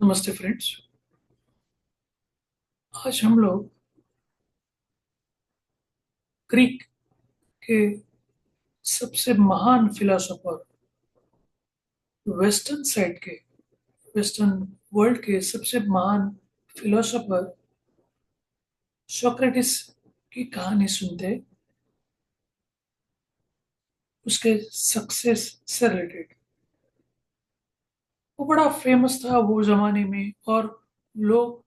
नमस्ते फ्रेंड्स। आज हम लोग ग्रीक के सबसे महान फिलोसोफर, वेस्टर्न साइड के वेस्टर्न वर्ल्ड के सबसे महान फिलोसोफर सोक्रेटिस की कहानी सुनते, उसके सक्सेस से रिलेटेड। वो बड़ा फेमस था वो जमाने में, और लोग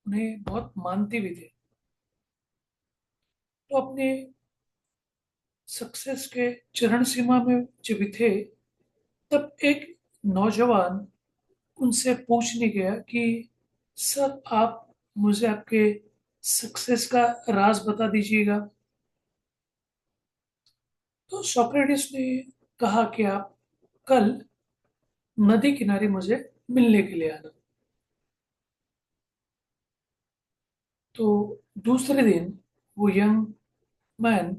उन्हें बहुत मानते भी थे। तो अपने सक्सेस के चरण सीमा में जब भी थे, तब एक नौजवान उनसे पूछने गया कि सर, आप मुझे आपके सक्सेस का राज बता दीजिएगा। तो सोक्रेटिस ने कहा कि आप कल नदी किनारे मुझे मिलने के लिए आना। तो दूसरे दिन वो यंग मैन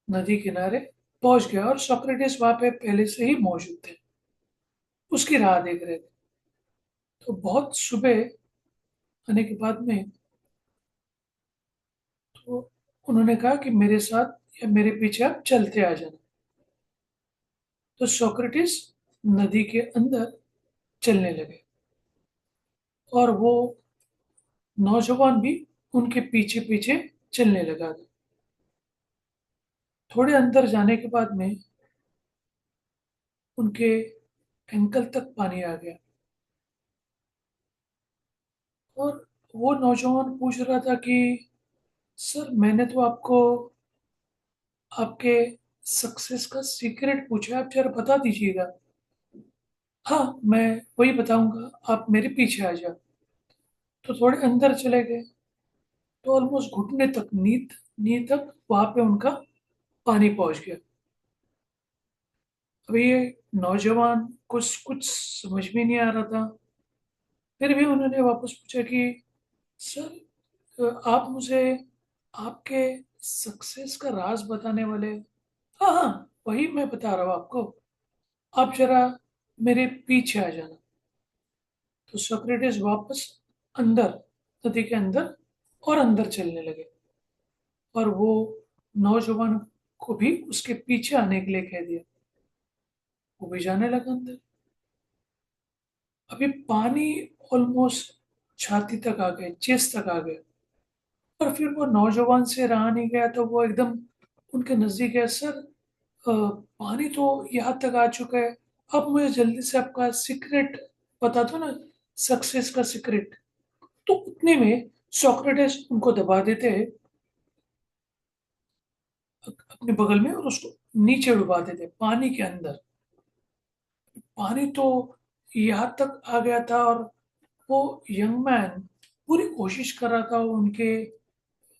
नदी किनारे पहुंच गया, और सोक्रेटिस वहां पे पहले से ही मौजूद थे, उसकी राह देख रहे थे। तो बहुत सुबह आने के बाद में तो उन्होंने कहा कि मेरे साथ या मेरे पीछे आप चलते आ जाना। तो सोक्रेटिस नदी के अंदर चलने लगे, और वो नौजवान भी उनके पीछे पीछे चलने लगा। थोड़े अंदर जाने के बाद में उनके एंकल तक पानी आ गया, और वो नौजवान पूछ रहा था कि सर, मैंने तो आपको आपके सक्सेस का सीक्रेट पूछा, आप जरा बता दीजिएगा। हाँ, मैं वही बताऊंगा, आप मेरे पीछे आ जाओ। तो थोड़े अंदर चले गए, तो ऑलमोस्ट घुटने तक, नी तक वहां पे उनका पानी पहुंच गया। अभी ये नौजवान कुछ कुछ समझ में नहीं आ रहा था। फिर भी उन्होंने वापस पूछा कि सर, आप मुझे आपके सक्सेस का राज बताने वाले। हाँ हाँ, वही मैं बता रहा हूँ आपको, आप जरा मेरे पीछे आ जाना। तो सोक्रेटिस वापस अंदर, नदी के अंदर और अंदर चलने लगे, और वो नौजवान को भी उसके पीछे आने के लिए कह दिया। वो भी जाने लगा अंदर। अभी पानी ऑलमोस्ट छाती तक आ गए, चेस्ट तक आ गए, और फिर वो नौजवान से रहा नहीं गया, तो वो एकदम उनके नजदीक गया। सर, पानी तो यहाँ तक आ चुका है, अब मुझे जल्दी से आपका सीक्रेट बता दो ना, सक्सेस का सीक्रेट। तो उतने में सोक्रेटिस उनको दबा देते हैं अपने बगल में, और उसको नीचे डुबा देते पानी के अंदर। पानी तो यहाँ तक आ गया था, और वो यंग मैन पूरी कोशिश कर रहा था उनके,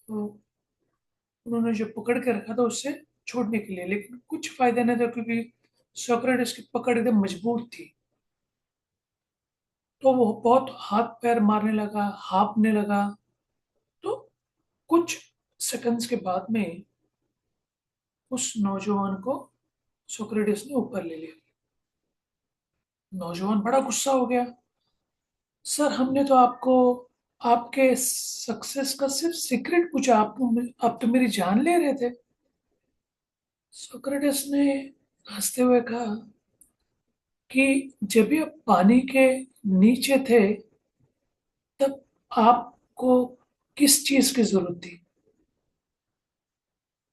उन्होंने जो पकड़ के रखा था उससे छोड़ने के लिए, लेकिन कुछ फायदा नहीं था, क्योंकि सोक्रेटिस की पकड़ एकदम मजबूत थी। तो वो बहुत हाथ पैर मारने लगा, हाँफने लगा। तो कुछ सेकंड्स के बाद में उस नौजवान को सोक्रेटिस ने ऊपर ले लिया। नौजवान बड़ा गुस्सा हो गया। सर, हमने तो आपको आपके सक्सेस का सिर्फ सीक्रेट पूछा, आप तो मेरी जान ले रहे थे। सोक्रेटिस ने हंसते हुए कहा कि जब भी आप पानी के नीचे थे, तब आपको किस चीज की जरूरत थी,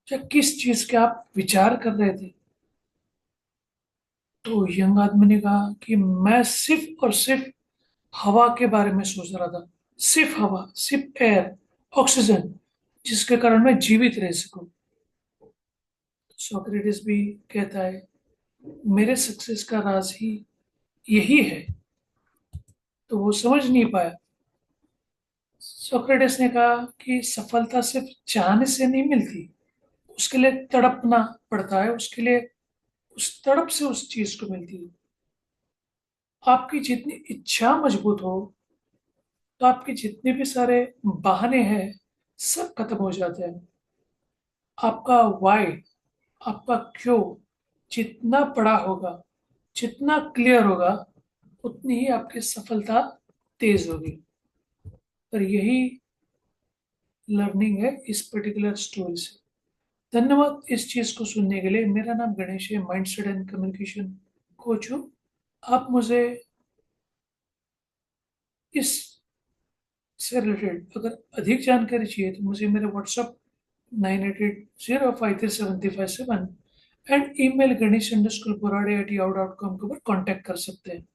या किस चीज के आप विचार कर रहे थे। तो यंग आदमी ने कहा कि मैं सिर्फ और सिर्फ हवा के बारे में सोच रहा था। सिर्फ हवा, सिर्फ एयर, ऑक्सीजन, जिसके कारण मैं जीवित रह सकूं। सोक्रेटिस भी कहता है, मेरे सक्सेस का राज ही यही है। तो वो समझ नहीं पाया। सोक्रेटिस ने कहा कि सफलता सिर्फ चाहने से नहीं मिलती, उसके लिए तड़पना पड़ता है, उसके लिए उस तड़प से उस चीज को मिलती है। आपकी जितनी इच्छा मजबूत हो, तो आपके जितने भी सारे बहाने हैं, सब खत्म हो जाते हैं। आपका वाई, आपका क्यों जितना बड़ा होगा, जितना क्लियर होगा, उतनी ही आपकी सफलता तेज होगी। और यही लर्निंग है इस पर्टिकुलर स्टोरी से। धन्यवाद इस चीज को सुनने के लिए। मेरा नाम गणेश है, माइंडसेट एंड कम्युनिकेशन कोच हूँ। आप मुझे इस से रिलेटेड अगर अधिक जानकारी चाहिए तो मुझे मेरे व्हाट्सअप 98805375 एंड ईमेल ganesh_borade@yahoo.com के ऊपर कांटेक्ट कर सकते हैं।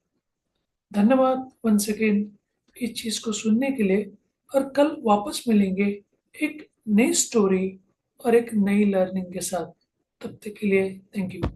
धन्यवाद वन सेकेंड इस चीज को सुनने के लिए। और कल वापस मिलेंगे एक नई स्टोरी और एक नई लर्निंग के साथ। तब तक के लिए थैंक यू।